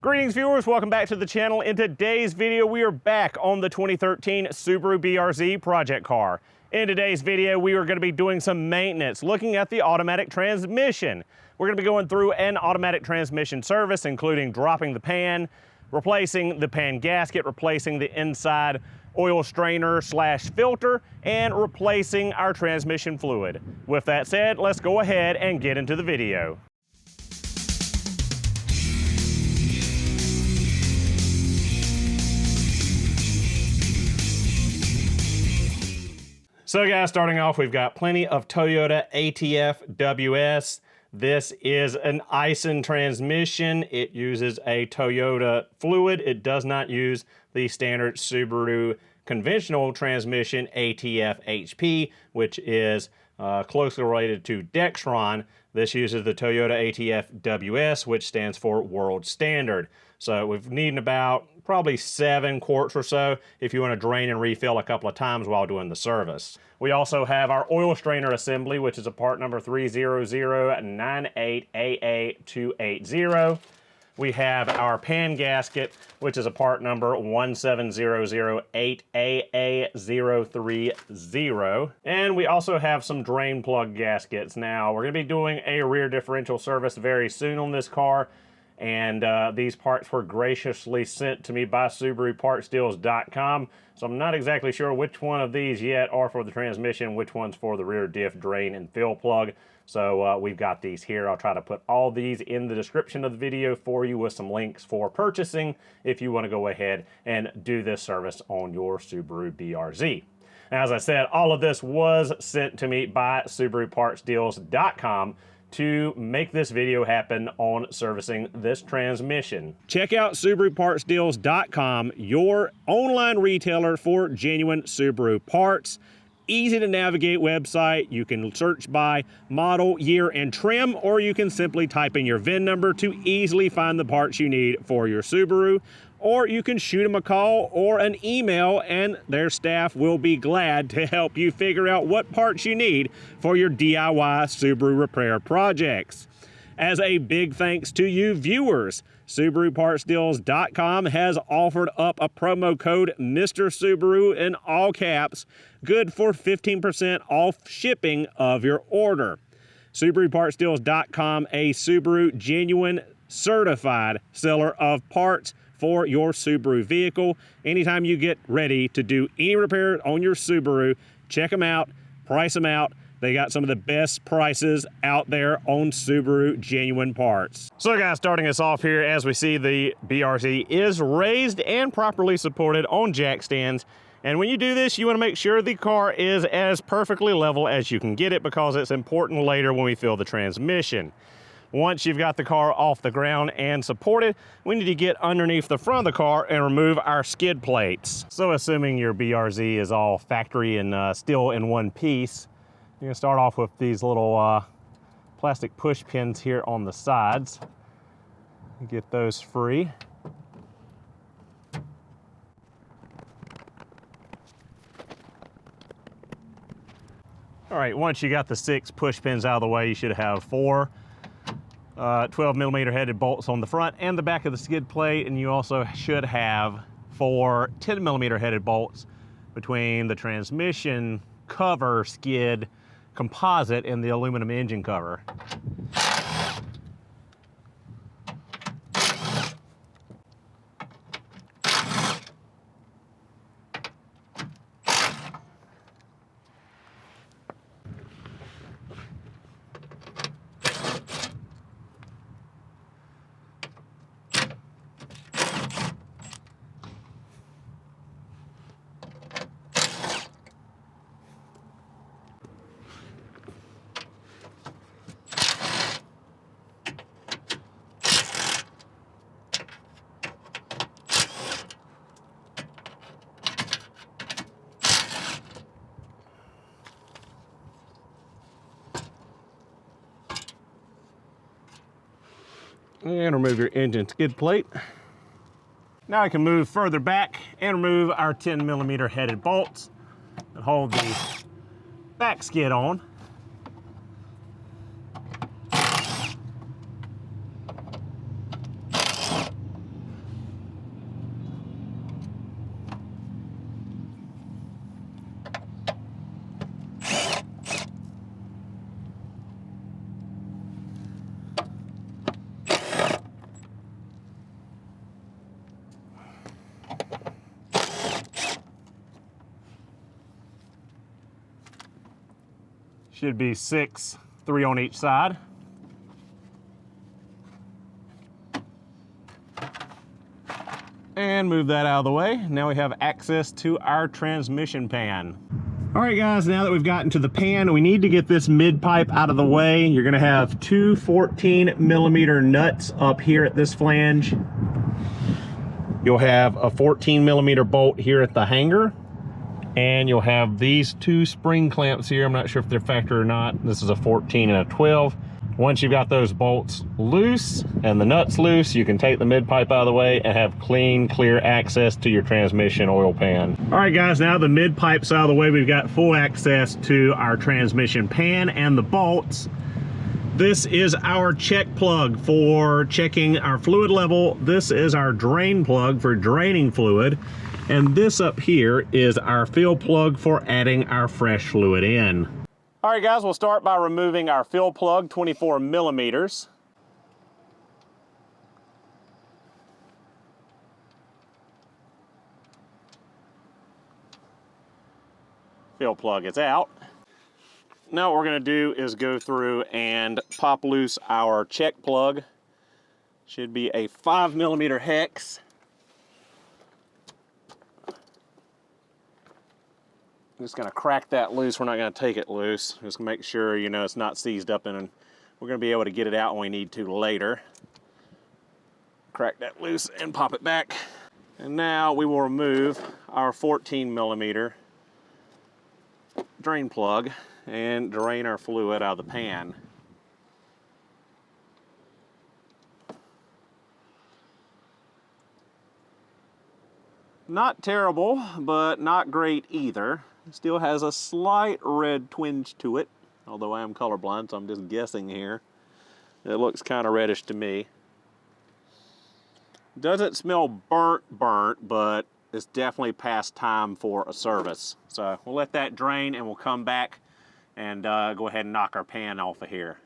Greetings viewers, welcome back to the channel. In today's video, we are back on the 2013 Subaru BRZ project car. In today's video, we are going to be doing some maintenance, looking at the automatic transmission. We're going to be going through an automatic transmission service, including dropping the pan, replacing the pan gasket, replacing the inside oil strainer / filter, and replacing our transmission fluid. With that said, let's go ahead and get into the video. So guys, starting off, we've got plenty of Toyota ATF WS. This is an Aisin transmission. It uses a Toyota fluid. It does not use the standard Subaru conventional transmission ATF HP, which is closely related to Dextron. This uses the Toyota ATF WS, which stands for World Standard. So we're needing about probably 7 quarts or so if you want to drain and refill a couple of times while doing the service. We also have our oil strainer assembly, which is a part number 30098AA280. We have our pan gasket, which is a part number 17008AA030. And we also have some drain plug gaskets. Now, we're going to be doing a rear differential service very soon on this car. And these parts were graciously sent to me by SubaruPartsDeals.com. So I'm not exactly sure which one of these yet are for the transmission, which one's for the rear diff, drain, and fill plug. So we've got these here. I'll try to put all these in the description of the video for you with some links for purchasing if you want to go ahead and do this service on your Subaru BRZ. As I said, all of this was sent to me by SubaruPartsDeals.com to make this video happen on servicing this transmission. Check out SubaruPartsDeals.com, your online retailer for genuine Subaru parts. Easy to navigate website. You can search by model, year, and trim, or you can simply type in your VIN number to easily find the parts you need for your Subaru. Or you can shoot them a call or an email, and their staff will be glad to help you figure out what parts you need for your DIY Subaru repair projects. As a big thanks to you viewers, SubaruPartsDeals.com has offered up a promo code Mr. Subaru in all caps, good for 15% off shipping of your order. SubaruPartsDeals.com, a Subaru genuine certified seller of parts for your Subaru vehicle. Anytime you get ready to do any repair on your Subaru, check them out, price them out. They got some of the best prices out there on Subaru genuine parts. So guys, starting us off here, as we see, the BRZ is raised and properly supported on jack stands. And when you do this, you want to make sure the car is as perfectly level as you can get it, because it's important later when we fill the transmission. Once you've got the car off the ground and supported, we need to get underneath the front of the car and remove our skid plates. So assuming your BRZ is all factory and still in one piece, you're gonna start off with these little plastic push pins here on the sides. Get those free. All right, once you got the 6 push pins out of the way, you should have 4 12mm headed bolts on the front and the back of the skid plate, and you also should have 4 10mm headed bolts between the transmission cover skid composite and the aluminum engine cover. And remove your engine skid plate. Now I can move further back and remove our 10mm headed bolts and hold the back skid on. Should be 6, 3 on each side. And move that out of the way. Now we have access to our transmission pan. All right guys, now that we've gotten to the pan, we need to get this mid pipe out of the way. You're gonna have two 14mm nuts up here at this flange. You'll have a 14mm bolt here at the hanger. And you'll have these two spring clamps here. I'm not sure if they're factory or not. This is a 14 and a 12. Once you've got those bolts loose and the nuts loose, you can take the mid pipe out of the way and have clean, clear access to your transmission oil pan. All right guys, now the mid pipe's out of the way, we've got full access to our transmission pan and the bolts. This is our check plug for checking our fluid level. This is our drain plug for draining fluid. And this up here is our fill plug for adding our fresh fluid in. All right guys, we'll start by removing our fill plug, 24mm. Fill plug is out. Now what we're gonna do is go through and pop loose our check plug. Should be a 5mm hex. I'm just gonna crack that loose. We're not gonna take it loose. Just make sure, you know, it's not seized up, and we're gonna be able to get it out when we need to later. Crack that loose and pop it back. And now we will remove our 14mm drain plug and drain our fluid out of the pan. Not terrible, but not great either. It still has a slight red twinge to it, although I am colorblind, so I'm just guessing here. It looks kind of reddish to me. Doesn't smell burnt, but it's definitely past time for a service. So we'll let that drain and we'll come back and go ahead and knock our pan off of here.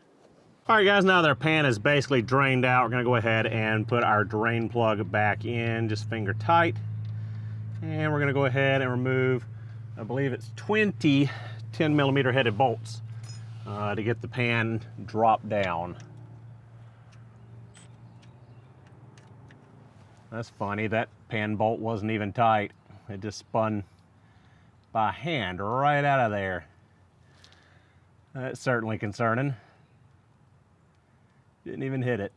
All right guys, now that our pan is basically drained out, we're gonna go ahead and put our drain plug back in, just finger tight. And we're gonna go ahead and remove, I believe it's 20 10mm headed bolts to get the pan dropped down. That's funny, that pan bolt wasn't even tight. It just spun by hand right out of there. That's certainly concerning. Didn't even hit it.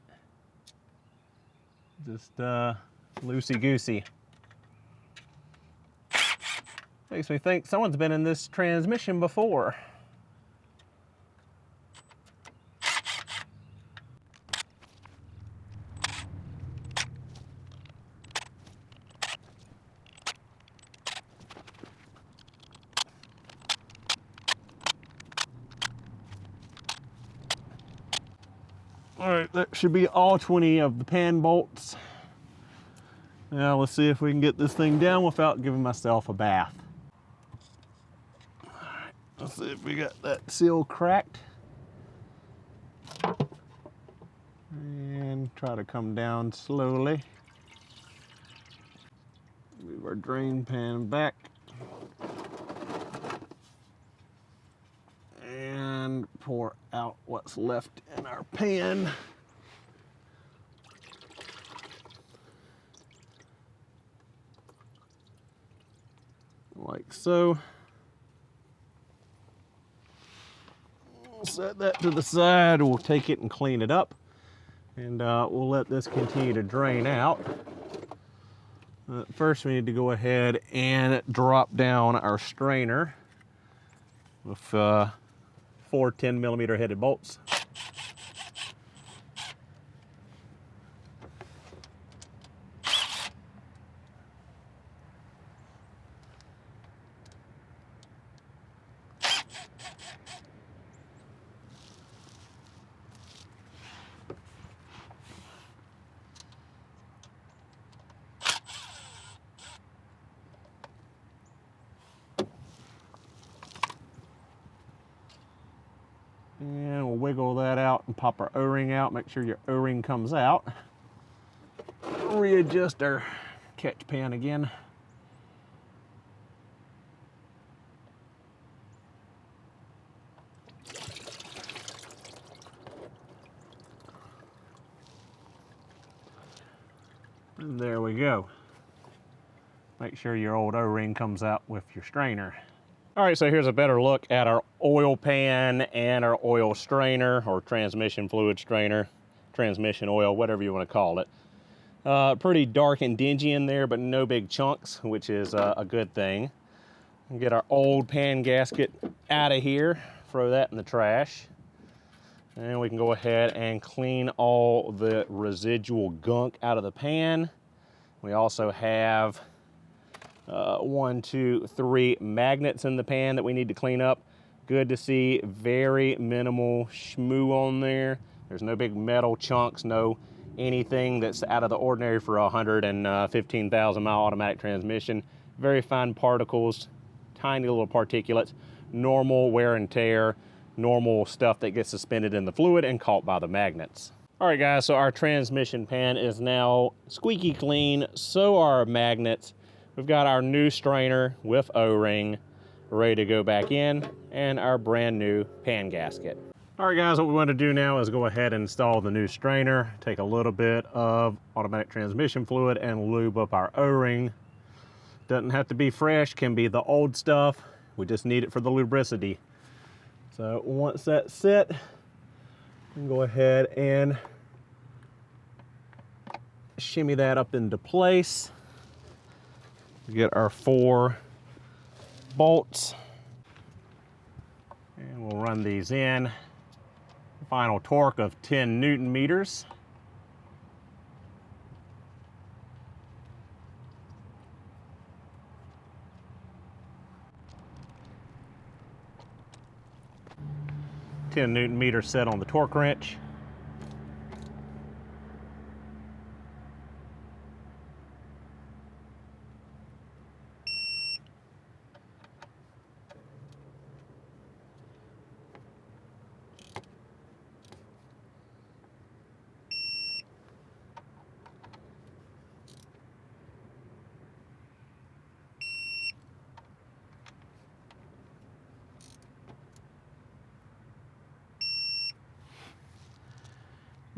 Just loosey-goosey. Makes me think someone's been in this transmission before. All right, that should be all 20 of the pan bolts. Now let's see if we can get this thing down without giving myself a bath. All right, let's see if we got that seal cracked. And try to come down slowly. Move our drain pan back. And pour out what's left in our pan. Like so. We'll set that to the side. We'll take it and clean it up. And we'll let this continue to drain out. First we need to go ahead and drop down our strainer with 4 10mm headed bolts. And we'll wiggle that out and pop our O-ring out. Make sure your O-ring comes out. Readjust our catch pan again. And there we go. Make sure your old O-ring comes out with your strainer. All right, so here's a better look at our oil pan and our oil strainer, or transmission fluid strainer, transmission oil, whatever you want to call it. Pretty dark and dingy in there, but no big chunks, which is a good thing. Get our old pan gasket out of here, throw that in the trash. And we can go ahead and clean all the residual gunk out of the pan. We also have 1, 2, 3 magnets in the pan that we need to clean up. Good to see, very minimal schmoo on there. There's no big metal chunks, no anything that's out of the ordinary for a 115,000 mile automatic transmission. Very fine particles, tiny little particulates, normal wear and tear, normal stuff that gets suspended in the fluid and caught by the magnets. All right guys, so our transmission pan is now squeaky clean, so are our magnets. We've got our new strainer with O-ring ready to go back in, and our brand new pan gasket. All right guys, what we want to do now is go ahead and install the new strainer, take a little bit of automatic transmission fluid and lube up our O-ring. Doesn't have to be fresh, can be the old stuff. We just need it for the lubricity. So once that's set, we can go ahead and shimmy that up into place. Get our 4 bolts, and we'll run these in. Final torque of 10 Newton meters. Newton meters set on the torque wrench.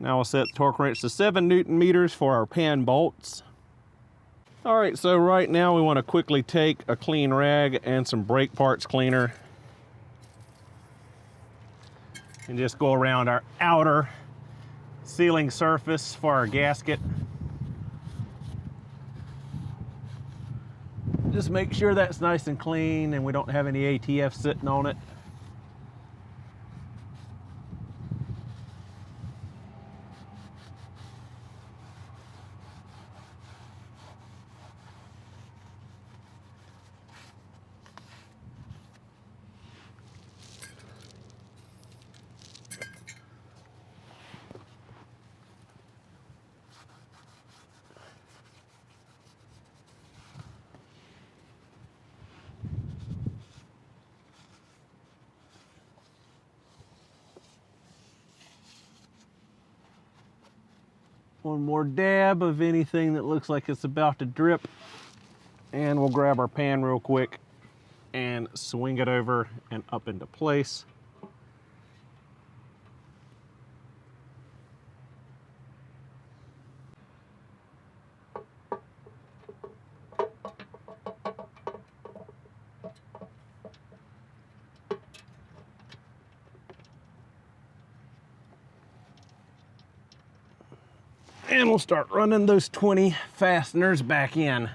Now we'll set the torque wrench to 7 Newton meters for our pan bolts. All right, so right now we want to quickly take a clean rag and some brake parts cleaner and just go around our outer sealing surface for our gasket. Just make sure that's nice and clean and we don't have any ATF sitting on it. One more dab of anything that looks like it's about to drip, and we'll grab our pan real quick and swing it over and up into place. And we'll start running those 20 fasteners back in.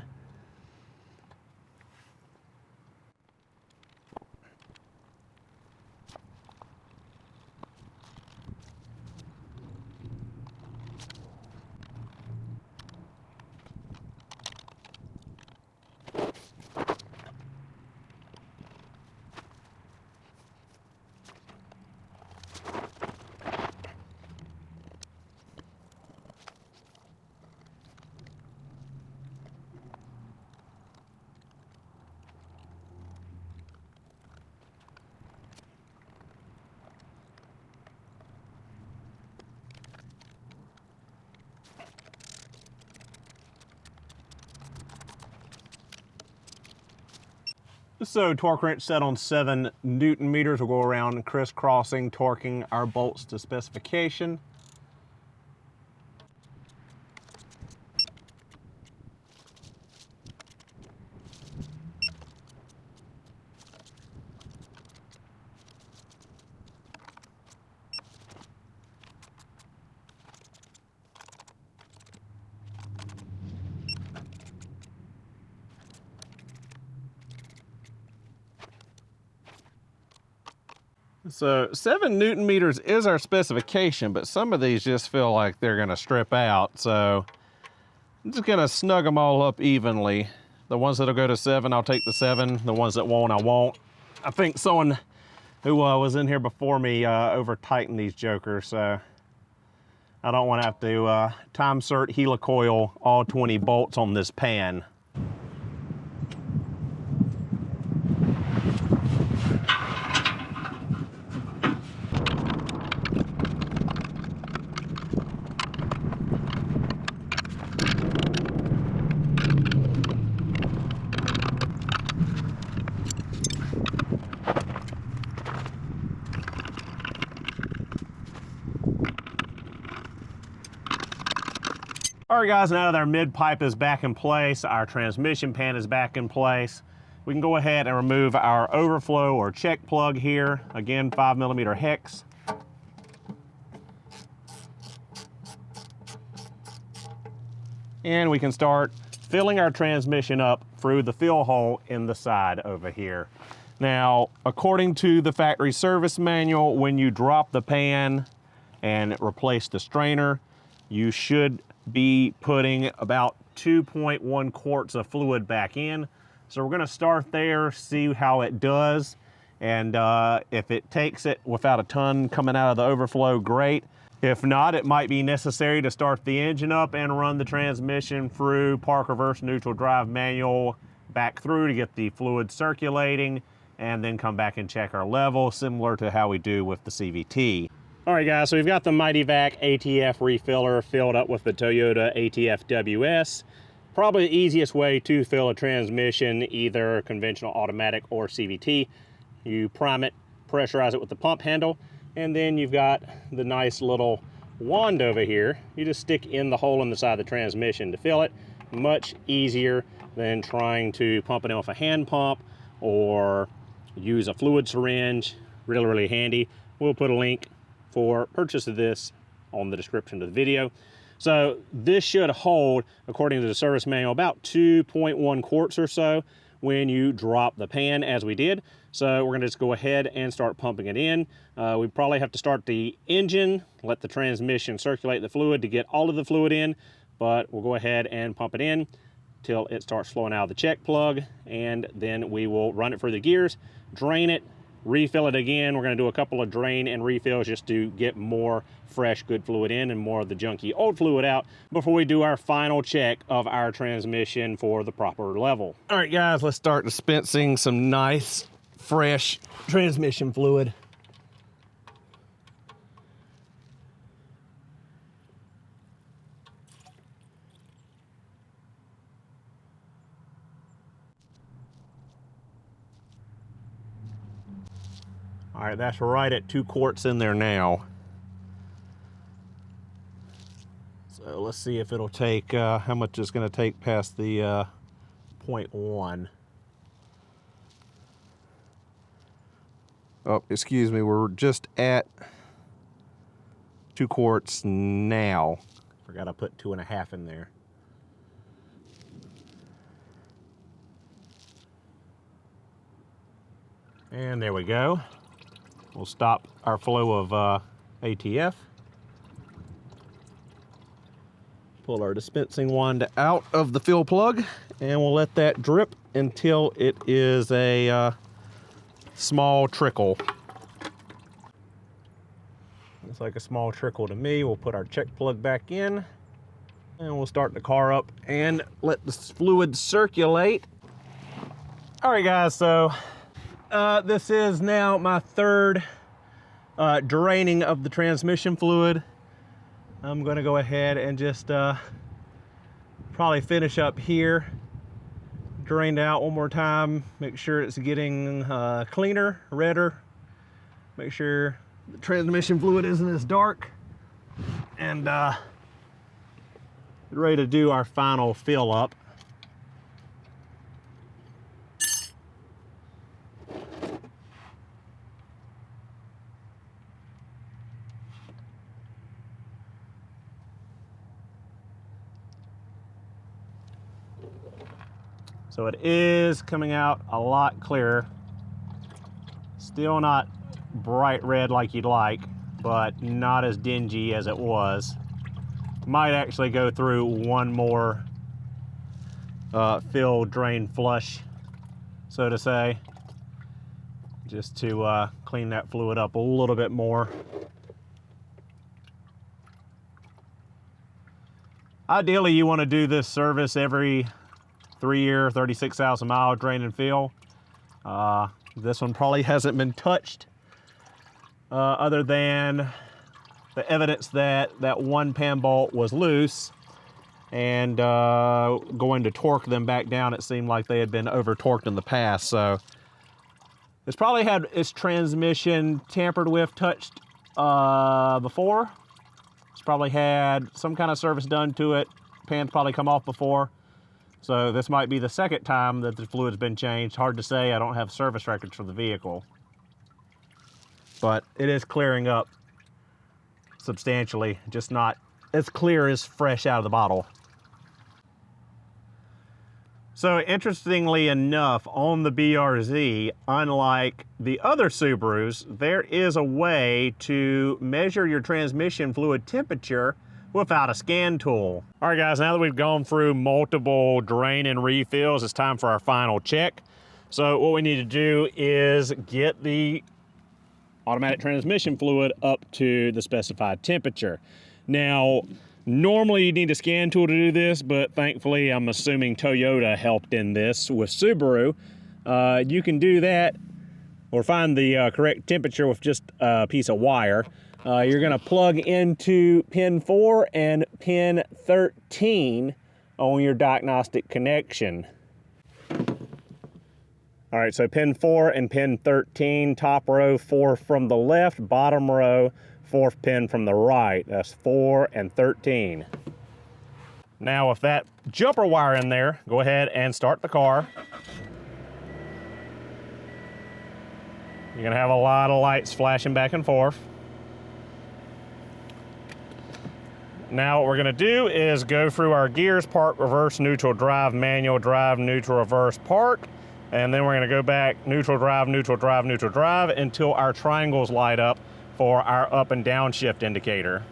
So torque wrench set on 7 Newton meters. We'll go around crisscrossing, torquing our bolts to specification. So 7 Newton meters is our specification, but some of these just feel like they're gonna strip out. So I'm just gonna snug them all up evenly. The ones that'll go to 7, I'll take the 7. The ones that won't, I won't. I think someone who was in here before me over tightened these jokers, so I don't wanna have to time cert helicoil all 20 bolts on this pan. All right, guys, now that our mid pipe is back in place, our transmission pan is back in place, we can go ahead and remove our overflow or check plug here. Again, 5mm hex. And we can start filling our transmission up through the fill hole in the side over here. Now, according to the factory service manual, when you drop the pan and replace the strainer, you should be putting about 2.1 quarts of fluid back in. So we're gonna start there, see how it does. And if it takes it without a ton coming out of the overflow, great. If not, it might be necessary to start the engine up and run the transmission through park reverse neutral drive manual back through to get the fluid circulating, and then come back and check our level, similar to how we do with the CVT. All right, guys, so we've got the MightyVac ATF refiller filled up with the Toyota ATF WS. Probably the easiest way to fill a transmission, either conventional automatic or CVT. You prime it, pressurize it with the pump handle, and then you've got the nice little wand over here. You just stick in the hole in the side of the transmission to fill it. Much easier than trying to pump it in with a hand pump or use a fluid syringe. Really, really handy. We'll put a link for purchase of this on the description of the video. So this should hold, according to the service manual, about 2.1 quarts or so when you drop the pan, as we did. So we're gonna just go ahead and start pumping it in. We probably have to start the engine, let the transmission circulate the fluid to get all of the fluid in, but we'll go ahead and pump it in till it starts flowing out of the check plug, and then we will run it through the gears, drain it, refill it again. We're going to do a couple of drain and refills just to get more fresh, good fluid in and more of the junky old fluid out before we do our final check of our transmission for the proper level. All right, guys, let's start dispensing some nice, fresh transmission fluid. All right, that's right at 2 quarts in there now. So let's see if it'll take, how much it's gonna take past the 0.1. Oh, excuse me, we're just at 2 quarts now. Forgot I put 2.5 in there. And there we go. We'll stop our flow of ATF. Pull our dispensing wand out of the fill plug, and we'll let that drip until it is a small trickle. Looks like a small trickle to me. We'll put our check plug back in, and we'll start the car up and let the fluid circulate. All right, guys, so this is now my third draining of the transmission fluid. I'm gonna go ahead and just probably finish up here. Drain it out one more time, make sure it's getting cleaner, redder. Make sure the transmission fluid isn't as dark. And ready to do our final fill up. So it is coming out a lot clearer. Still not bright red like you'd like, but not as dingy as it was. Might actually go through one more fill, drain, flush, so to say, just to clean that fluid up a little bit more. Ideally, you want to do this service every 3 year, 36,000 mile drain and fill. This one probably hasn't been touched other than the evidence that that one pan bolt was loose, and going to torque them back down, it seemed like they had been over torqued in the past. So it's probably had its transmission tampered with, touched before. It's probably had some kind of service done to it. Pan's probably come off before. So this might be the second time that the fluid's been changed. Hard to say, I don't have service records for the vehicle. But it is clearing up substantially, just not as clear as fresh out of the bottle. So interestingly enough, on the BRZ, unlike the other Subarus, there is a way to measure your transmission fluid temperature without a scan tool. All right guys, now that we've gone through multiple drain and refills, it's time for our final check. So what we need to do is get the automatic transmission fluid up to the specified temperature. Now, normally you need a scan tool to do this, but thankfully I'm assuming Toyota helped in this with Subaru. You can do that or find the correct temperature with just a piece of wire. You're gonna plug into pin 4 and pin 13 on your diagnostic connection. All right, so pin 4 and pin 13, top row 4 from the left, bottom row 4th pin from the right. That's 4 and 13. Now with that jumper wire in there, go ahead and start the car. You're gonna have a lot of lights flashing back and forth. Now what we're gonna do is go through our gears, park, reverse, neutral, drive, manual, drive, neutral, reverse, park. And then we're gonna go back, neutral, drive, neutral, drive, neutral, drive, until our triangles light up for our up and down shift indicator.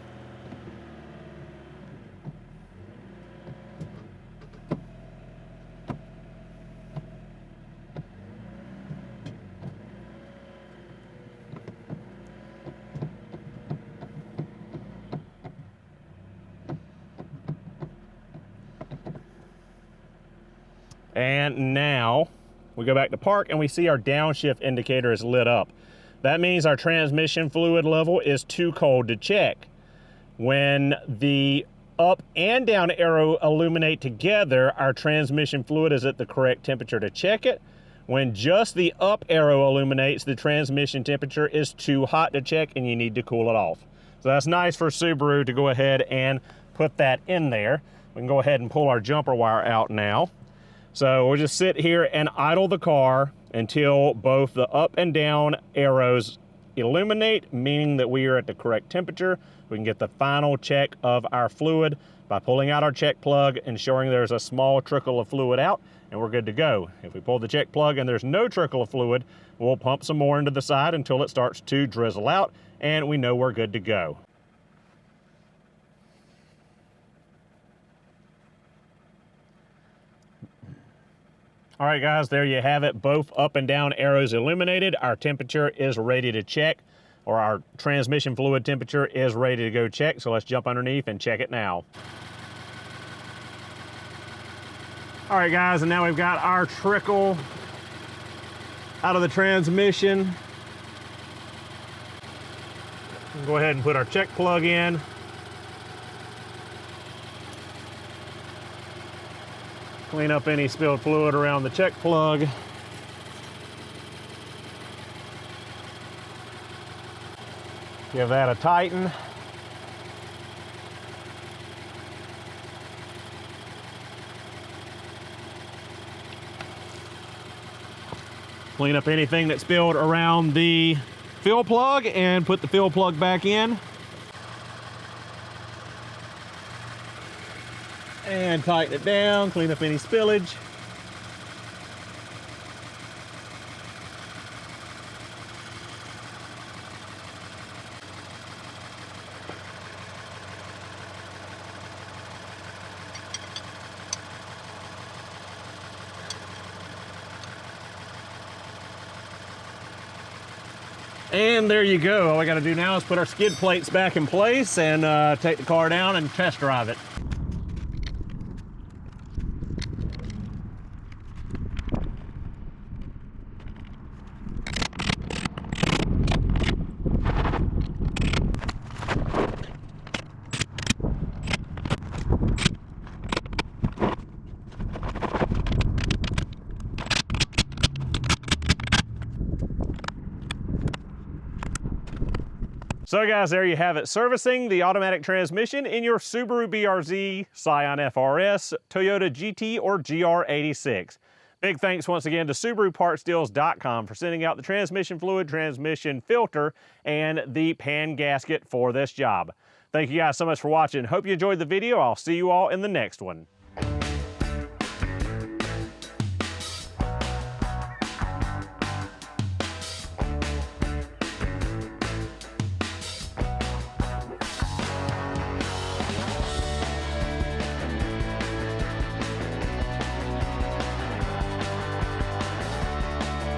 And now we go back to park and we see our downshift indicator is lit up. That means our transmission fluid level is too cold to check. When the up and down arrow illuminate together, our transmission fluid is at the correct temperature to check it. When just the up arrow illuminates, the transmission temperature is too hot to check and you need to cool it off. So that's nice for Subaru to go ahead and put that in there. We can go ahead and pull our jumper wire out now. So we'll just sit here and idle the car until both the up and down arrows illuminate, meaning that we are at the correct temperature. We can get the final check of our fluid by pulling out our check plug, ensuring there's a small trickle of fluid out, and we're good to go. If we pull the check plug and there's no trickle of fluid, we'll pump some more into the side until it starts to drizzle out, and we know we're good to go. All right guys, there you have it. Both up and down arrows illuminated. Our temperature is ready to check, or our transmission fluid temperature is ready to go check. So let's jump underneath and check it now. All right guys, and now we've got our trickle out of the transmission. We'll go ahead and put our check plug in. Clean up any spilled fluid around the check plug. Give that a tighten. Clean up anything that spilled around the fill plug and put the fill plug back in. And tighten it down, clean up any spillage. And there you go. All we got to do now is put our skid plates back in place and take the car down and test drive it. So guys, there you have it. Servicing the automatic transmission in your Subaru BRZ, Scion FRS, Toyota GT, or GR86. Big thanks once again to SubaruPartsDeals.com for sending out the transmission fluid, transmission filter, and the pan gasket for this job. Thank you guys so much for watching. Hope you enjoyed the video. I'll see you all in the next one.